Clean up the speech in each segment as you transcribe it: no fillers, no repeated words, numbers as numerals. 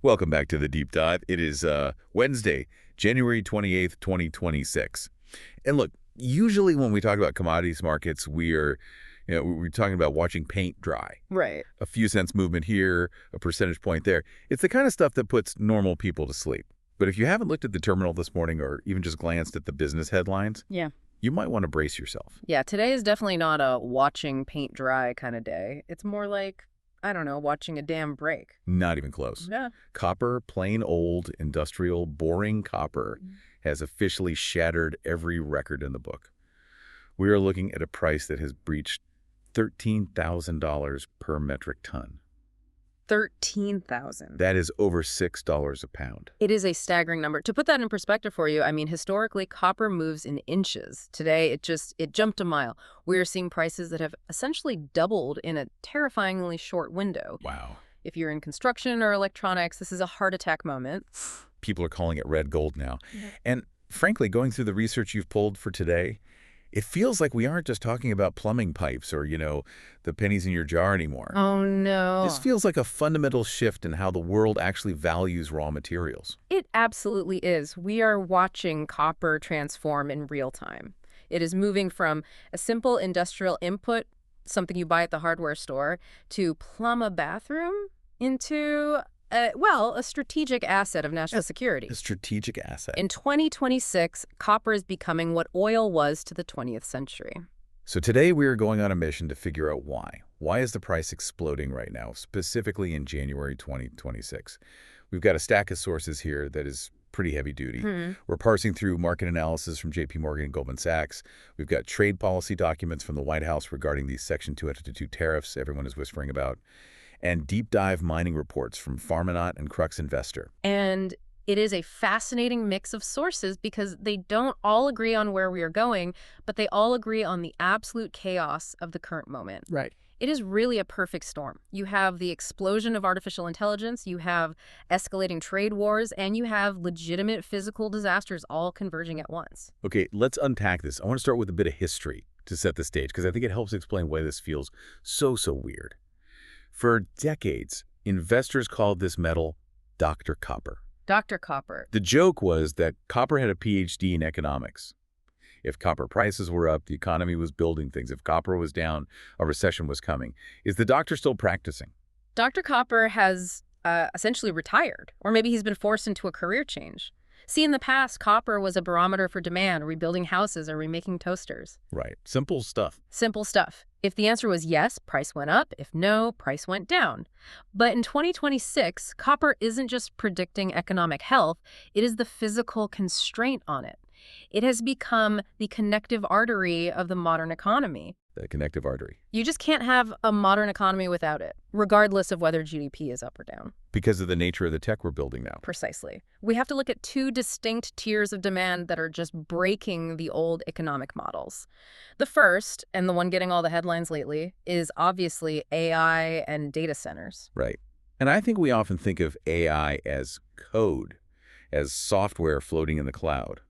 Welcome back to the Deep Dive. It is Wednesday, January 28th, 2026. And look, usually when we talk about commodities markets, we're talking about watching paint dry. Right. A few cents movement here, a percentage point there. It's the kind of stuff that puts normal people to sleep. But if you haven't looked at the terminal this morning or even just glanced at the business headlines, you might want to brace yourself. Yeah, today is definitely not a watching paint dry kind of day. It's more like, I don't know, watching a dam break. Not even close. Yeah. Copper, plain old, industrial, boring copper, has officially shattered every record in the book. We are looking at a price that has breached $13,000 per metric ton. $13,000. That is over $6 a pound. It is a staggering number. To put that in perspective for you, I mean, historically, copper moves in inches. Today, it jumped a mile. We are seeing prices that have essentially doubled in a terrifyingly short window. Wow. If you're in construction or electronics, this is a heart attack moment. People are calling it red gold now. Yeah. And frankly, going through the research you've pulled for today, it feels like we aren't just talking about plumbing pipes or, the pennies in your jar anymore. Oh, no. This feels like a fundamental shift in how the world actually values raw materials. It absolutely is. We are watching copper transform in real time. It is moving from a simple industrial input, something you buy at the hardware store, to plumb a bathroom into a strategic asset of national security. A strategic asset. In 2026, copper is becoming what oil was to the 20th century. So today we are going on a mission to figure out why. Why is the price exploding right now, specifically in January 2026? We've got a stack of sources here that is pretty heavy duty. We're parsing through market analysis from JP Morgan and Goldman Sachs. We've got trade policy documents from the White House regarding these Section 232 tariffs everyone is whispering about, and deep dive mining reports from Farmanaut and Crux Investor. And it is a fascinating mix of sources because they don't all agree on where we are going, but they all agree on the absolute chaos of the current moment. Right. It is really a perfect storm. You have the explosion of artificial intelligence, you have escalating trade wars, and you have legitimate physical disasters all converging at once. Okay, let's unpack this. I want to start with a bit of history to set the stage because I think it helps explain why this feels so weird. For decades, investors called this metal Dr. Copper. Dr. Copper. The joke was that copper had a PhD in economics. If copper prices were up, the economy was building things. If copper was down, a recession was coming. Is the doctor still practicing? Dr. Copper has essentially retired, or maybe he's been forced into a career change. See, in the past, copper was a barometer for demand, rebuilding houses or remaking toasters. Right. Simple stuff. Simple stuff. If the answer was yes, price went up. If no, price went down. But in 2026, copper isn't just predicting economic health, it is the physical constraint on it. It has become the connective artery of the modern economy. The connective artery. You just can't have a modern economy without it, regardless of whether GDP is up or down. Because of the nature of the tech we're building now. Precisely. We have to look at two distinct tiers of demand that are just breaking the old economic models. The first, and the one getting all the headlines lately, is obviously AI and data centers. Right. And I think we often think of AI as code, as software floating in the cloud.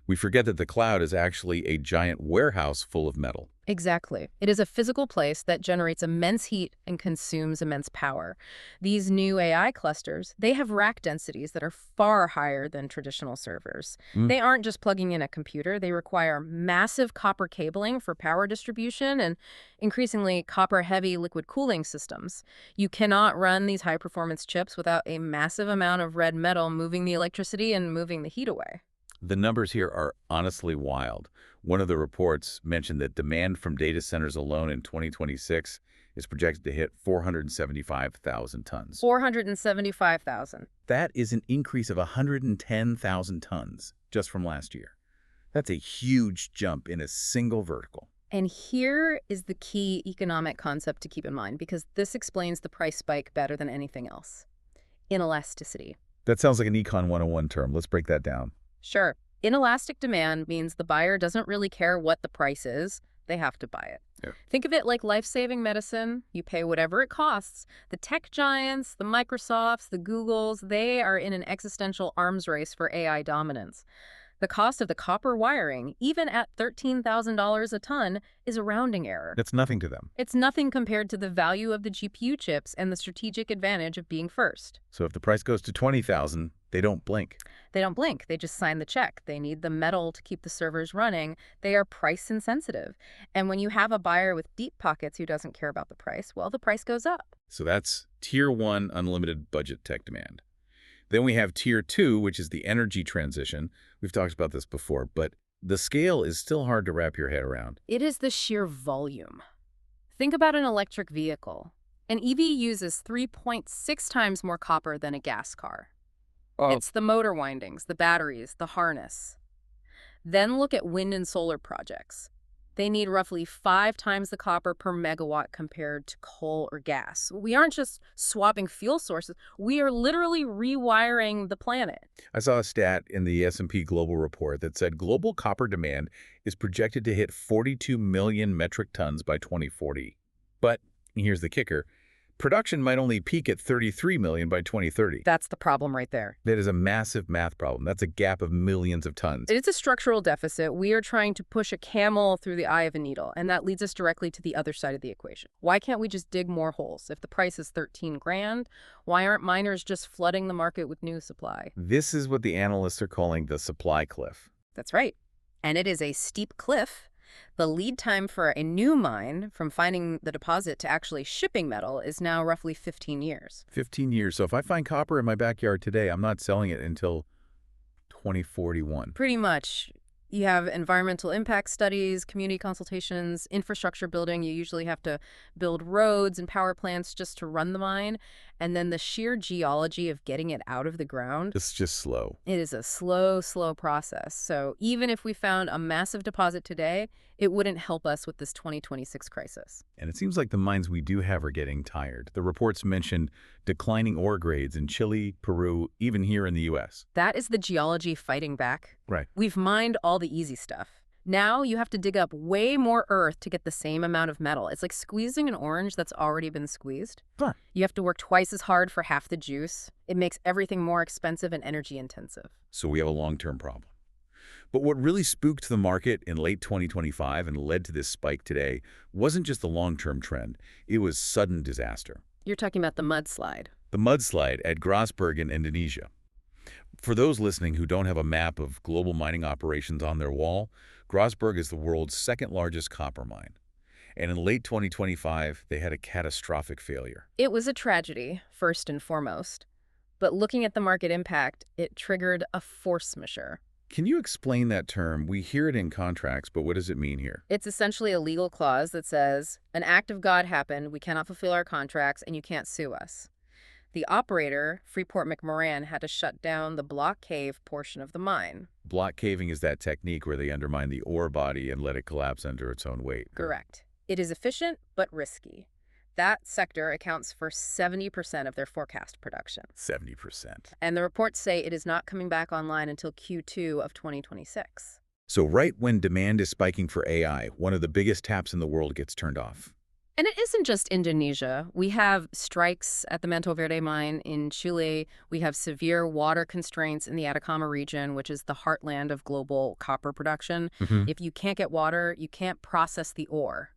We forget that the cloud is actually a giant warehouse full of metal. Exactly. It is a physical place that generates immense heat and consumes immense power. These new AI clusters, they have rack densities that are far higher than traditional servers. They aren't just plugging in a computer. They require massive copper cabling for power distribution and increasingly copper-heavy liquid cooling systems. You cannot run these high-performance chips without a massive amount of red metal moving the electricity and moving the heat away. The numbers here are honestly wild. One of the reports mentioned that demand from data centers alone in 2026 is projected to hit 475,000 tons. 475,000. That is an increase of 110,000 tons just from last year. That's a huge jump in a single vertical. And here is the key economic concept to keep in mind, because this explains the price spike better than anything else. Inelasticity. That sounds like an Econ 101 term. Let's break that down. Sure. Inelastic demand means the buyer doesn't really care what the price is. They have to buy it. Yeah. Think of it like life-saving medicine. You pay whatever it costs. The tech giants, the Microsofts, the Googles, they are in an existential arms race for AI dominance. The cost of the copper wiring, even at $13,000 a ton, is a rounding error. That's nothing to them. It's nothing compared to the value of the GPU chips and the strategic advantage of being first. So if the price goes to 20,000, they don't blink. They don't blink. They just sign the check. They need the metal to keep the servers running. They are price insensitive. And when you have a buyer with deep pockets who doesn't care about the price, well, the price goes up. So that's Tier 1 unlimited budget tech demand. Then we have Tier 2, which is the energy transition. We've talked about this before, but the scale is still hard to wrap your head around. It is the sheer volume. Think about an electric vehicle. An EV uses 3.6 times more copper than a gas car. It's the motor windings, the batteries, the harness. Then look at wind and solar projects. They need roughly 5 times the copper per megawatt compared to coal or gas. We aren't just swapping fuel sources. We are literally rewiring the planet. I saw a stat in the S&P Global report that said global copper demand is projected to hit 42 million metric tons by 2040. But here's the kicker. Production might only peak at 33 million by 2030. That's the problem right there. That is a massive math problem. That's a gap of millions of tons. It's a structural deficit. We are trying to push a camel through the eye of a needle, and that leads us directly to the other side of the equation. Why can't we just dig more holes? If the price is 13 grand, why aren't miners just flooding the market with new supply? This is what the analysts are calling the supply cliff. That's right. And it is a steep cliff. The lead time for a new mine from finding the deposit to actually shipping metal is now roughly 15 years. 15 years. So if I find copper in my backyard today, I'm not selling it until 2041. Pretty much. You have environmental impact studies, community consultations, infrastructure building. You usually have to build roads and power plants just to run the mine. And then the sheer geology of getting it out of the ground. It's just slow. It is a slow, slow process. So even if we found a massive deposit today, it wouldn't help us with this 2026 crisis. And it seems like the mines we do have are getting tired. The reports mentioned declining ore grades in Chile, Peru, even here in the U.S. That is the geology fighting back. Right. We've mined all the easy stuff. Now you have to dig up way more earth to get the same amount of metal. It's like squeezing an orange that's already been squeezed. Huh. You have to work twice as hard for half the juice. It makes everything more expensive and energy intensive. So we have a long-term problem. But what really spooked the market in late 2025 and led to this spike today wasn't just the long-term trend. It was sudden disaster. You're talking about the mudslide. The mudslide at Grasberg in Indonesia. For those listening who don't have a map of global mining operations on their wall, Grasberg is the world's second largest copper mine. And in late 2025, they had a catastrophic failure. It was a tragedy, first and foremost. But looking at the market impact, it triggered a force majeure. Can you explain that term? We hear it in contracts, but what does it mean here? It's essentially a legal clause that says, an act of God happened, we cannot fulfill our contracts, and you can't sue us. The operator, Freeport-McMoRan, had to shut down the block cave portion of the mine. Block caving is that technique where they undermine the ore body and let it collapse under its own weight. Correct. It is efficient, but risky. That sector accounts for 70% of their forecast production. 70%. And the reports say it is not coming back online until Q2 of 2026. So right when demand is spiking for AI, one of the biggest taps in the world gets turned off. And it isn't just Indonesia. We have strikes at the Manto Verde mine in Chile. We have severe water constraints in the Atacama region, which is the heartland of global copper production. If you can't get water, you can't process the ore.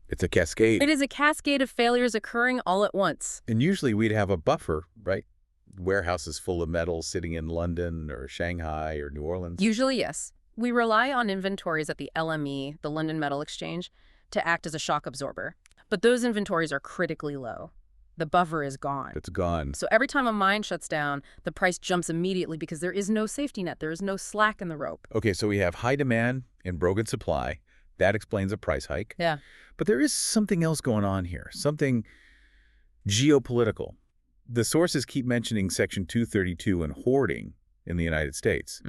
It's a cascade. It is a cascade of failures occurring all at once. And usually we'd have a buffer, right? Warehouses full of metal sitting in London or Shanghai or New Orleans. Usually, yes. We rely on inventories at the LME, the London Metal Exchange, to act as a shock absorber. But those inventories are critically low. The buffer is gone. It's gone. So every time a mine shuts down, the price jumps immediately because there is no safety net. There is no slack in the rope. Okay, so we have high demand and broken supply. That explains a price hike. Yeah. But there is something else going on here, something geopolitical. The sources keep mentioning Section 232 and hoarding in the United States.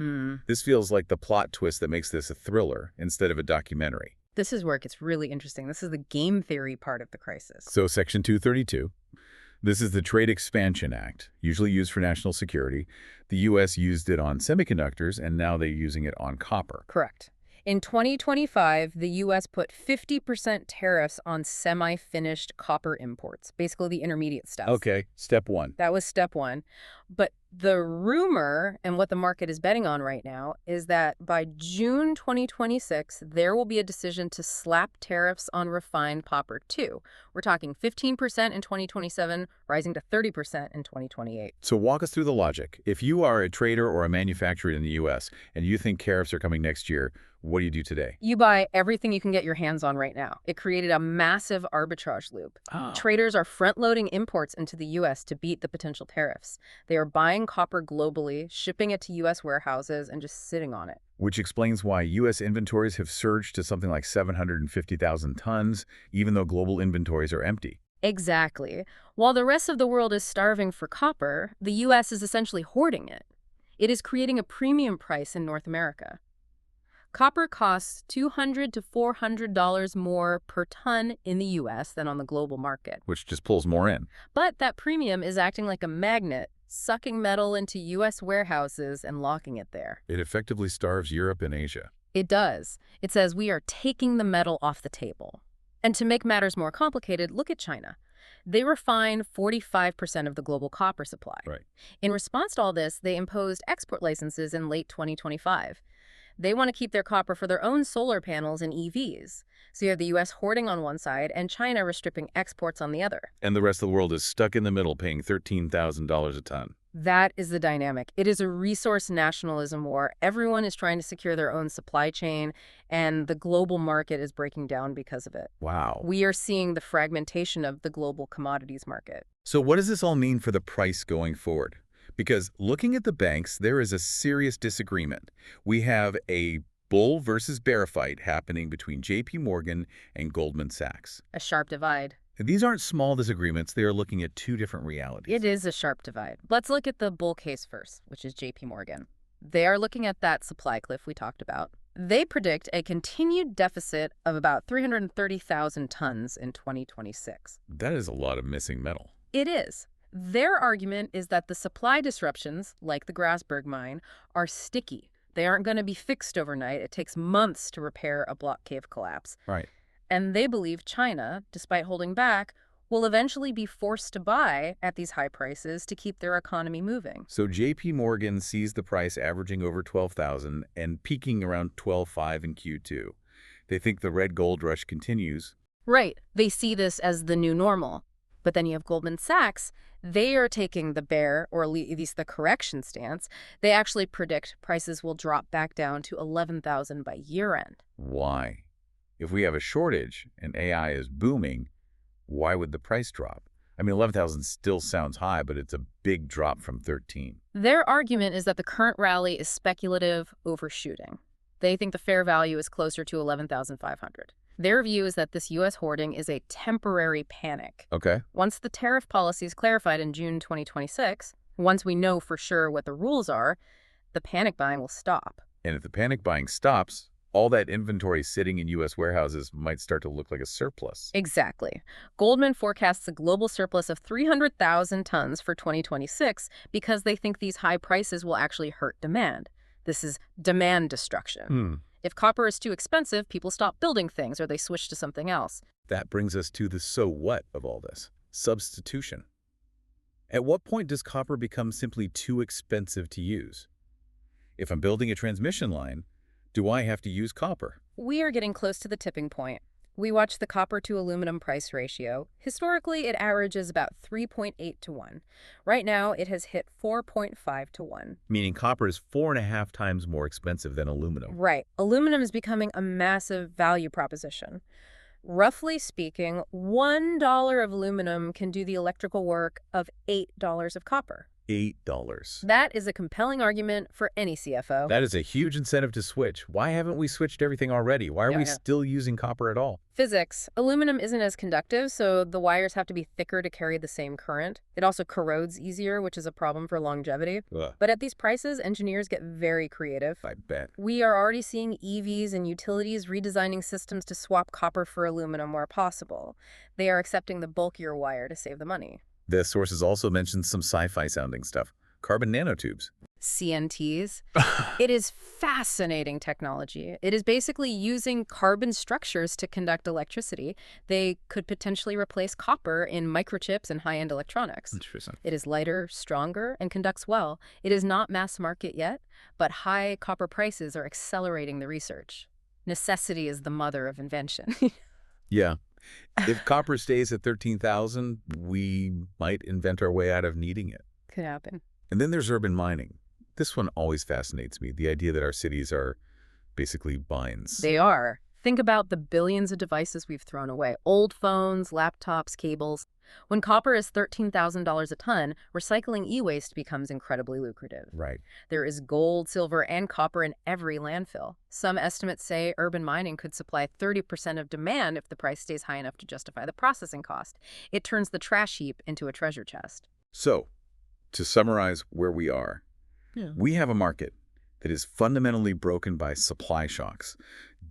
This feels like the plot twist that makes this a thriller instead of a documentary. This is where it gets really interesting. This is the game theory part of the crisis. So Section 232, this is the Trade Expansion Act, usually used for national security. The U.S. used it on semiconductors, and now they're using it on copper. Correct. In 2025, the U.S. put 50% tariffs on semi-finished copper imports, basically the intermediate steps. Okay, step one. That was step one. But the rumor and what the market is betting on right now is that by June 2026, there will be a decision to slap tariffs on refined copper too. We're talking 15% in 2027, rising to 30% in 2028. So walk us through the logic. If you are a trader or a manufacturer in the U.S. and you think tariffs are coming next year, what do you do today? You buy everything you can get your hands on right now. It created a massive arbitrage loop. Oh. Traders are front-loading imports into the U.S. to beat the potential tariffs. They are buying copper globally, shipping it to U.S. warehouses, and just sitting on it. Which explains why U.S. inventories have surged to something like 750,000 tons, even though global inventories are empty. Exactly. While the rest of the world is starving for copper, the U.S. is essentially hoarding it. It is creating a premium price in North America. Copper costs $200 to $400 more per ton in the U.S. than on the global market. Which just pulls more in. But that premium is acting like a magnet, sucking metal into U.S. warehouses and locking it there. It effectively starves Europe and Asia. It does. It says we are taking the metal off the table. And to make matters more complicated, look at China. They refine 45% of the global copper supply. Right. In response to all this, they imposed export licenses in late 2025. They want to keep their copper for their own solar panels and EVs. So you have the U.S. hoarding on one side and China restricting exports on the other. And the rest of the world is stuck in the middle paying $13,000 a ton. That is the dynamic. It is a resource nationalism war. Everyone is trying to secure their own supply chain, and the global market is breaking down because of it. Wow. We are seeing the fragmentation of the global commodities market. So what does this all mean for the price going forward? Because looking at the banks, there is a serious disagreement. We have a bull versus bear fight happening between JP Morgan and Goldman Sachs. A sharp divide. These aren't small disagreements. They are looking at two different realities. It is a sharp divide. Let's look at the bull case first, which is JP Morgan. They are looking at that supply cliff we talked about. They predict a continued deficit of about 330,000 tons in 2026. That is a lot of missing metal. It is. Their argument is that the supply disruptions, like the Grasberg mine, are sticky. They aren't going to be fixed overnight. It takes months to repair a block cave collapse. Right. And they believe China, despite holding back, will eventually be forced to buy at these high prices to keep their economy moving. So JP Morgan sees the price averaging over 12,000 and peaking around 12.5 in Q2. They think the red gold rush continues. Right. They see this as the new normal. But then you have Goldman Sachs. They are taking the bear, or at least the correction stance. They actually predict prices will drop back down to 11,000 by year-end. Why? If we have a shortage and AI is booming, why would the price drop? I mean, 11,000 still sounds high, but it's a big drop from 13. Their argument is that the current rally is speculative overshooting. They think the fair value is closer to 11,500. Their view is that this U.S. hoarding is a temporary panic. Okay. Once the tariff policy is clarified in June 2026, once we know for sure what the rules are, the panic buying will stop. And if the panic buying stops, all that inventory sitting in U.S. warehouses might start to look like a surplus. Exactly. Goldman forecasts a global surplus of 300,000 tons for 2026 because they think these high prices will actually hurt demand. This is demand destruction. If copper is too expensive, people stop building things or they switch to something else. That brings us to the so what of all this. Substitution. At what point does copper become simply too expensive to use? If I'm building a transmission line, do I have to use copper? We are getting close to the tipping point. We watch the copper to aluminum price ratio. Historically, it averages about 3.8 to 1. Right now, it has hit 4.5 to 1. Meaning copper is 4.5 times more expensive than aluminum. Right. Aluminum is becoming a massive value proposition. Roughly speaking, $1 of aluminum can do the electrical work of $8 of copper. $8. That is a compelling argument for any CFO. That is a huge incentive to switch. Why haven't we switched everything already? Why are we still using copper at all? Physics. Aluminum isn't as conductive, so the wires have to be thicker to carry the same current. It also corrodes easier, which is a problem for longevity. Ugh. But at these prices, engineers get very creative. I bet. We are already seeing EVs and utilities redesigning systems to swap copper for aluminum where possible. They are accepting the bulkier wire to save the money. The sources also mentioned some sci-fi sounding stuff. carbon nanotubes. CNTs. It is fascinating technology. It is basically using carbon structures to conduct electricity. They could potentially replace copper in microchips and high-end electronics. Interesting. It is lighter, stronger, and conducts well. It is not mass market yet, but high copper prices are accelerating the research. Necessity is the mother of invention. Yeah. If copper stays at 13,000, we might invent our way out of needing it. Could happen. And then there's urban mining. This one always fascinates me, the idea that our cities are basically mines. They are. Think about the billions of devices we've thrown away. Old phones, laptops, cables. When copper is $13,000 a ton, recycling e-waste becomes incredibly lucrative. Right. There is gold, silver, and copper in every landfill. Some estimates say urban mining could supply 30% of demand if the price stays high enough to justify the processing cost. It turns the trash heap into a treasure chest. So, to summarize where we are, we have a market that is fundamentally broken by supply shocks,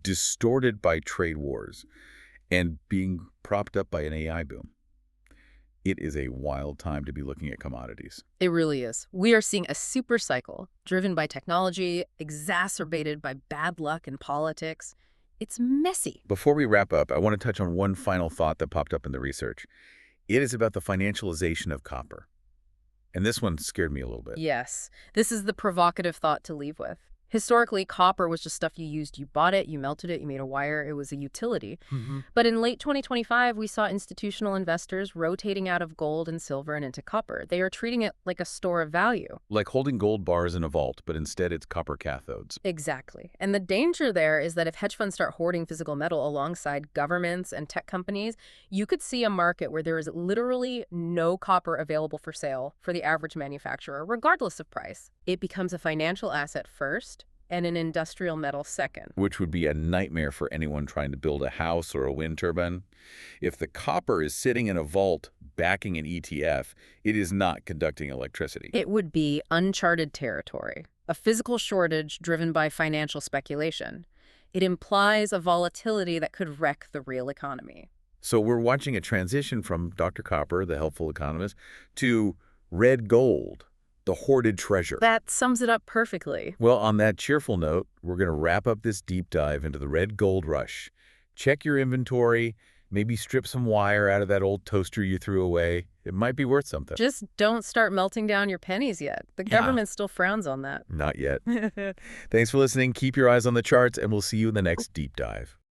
distorted by trade wars, and being propped up by an AI boom. It is a wild time to be looking at commodities. It really is. We are seeing a super cycle driven by technology, exacerbated by bad luck and politics. It's messy. Before we wrap up, I want to touch on one final thought that popped up in the research. It is about the financialization of copper. And this one scared me a little bit. Yes, this is the provocative thought to leave with. Historically, copper was just stuff you used. You bought it, you melted it, you made a wire. It was a utility. But in late 2025, we saw institutional investors rotating out of gold and silver and into copper. They are treating it like a store of value. Like holding gold bars in a vault, but instead it's copper cathodes. Exactly. And the danger there is that if hedge funds start hoarding physical metal alongside governments and tech companies, you could see a market where there is literally no copper available for sale for the average manufacturer, regardless of price. It becomes a financial asset first and an industrial metal second. Which would be a nightmare for anyone trying to build a house or a wind turbine. If the copper is sitting in a vault backing an ETF, it is not conducting electricity. It would be uncharted territory, a physical shortage driven by financial speculation. It implies a volatility that could wreck the real economy. So we're watching a transition from Dr. Copper, the helpful economist, to red gold, the hoarded treasure. That sums it up perfectly. Well, on that cheerful note, we're going to wrap up this deep dive into the red gold rush. Check your inventory, maybe strip some wire out of that old toaster you threw away. It might be worth something. Just don't start melting down your pennies yet. The government still frowns on that. Not yet. Thanks for listening. Keep your eyes on the charts, and we'll see you in the next deep dive.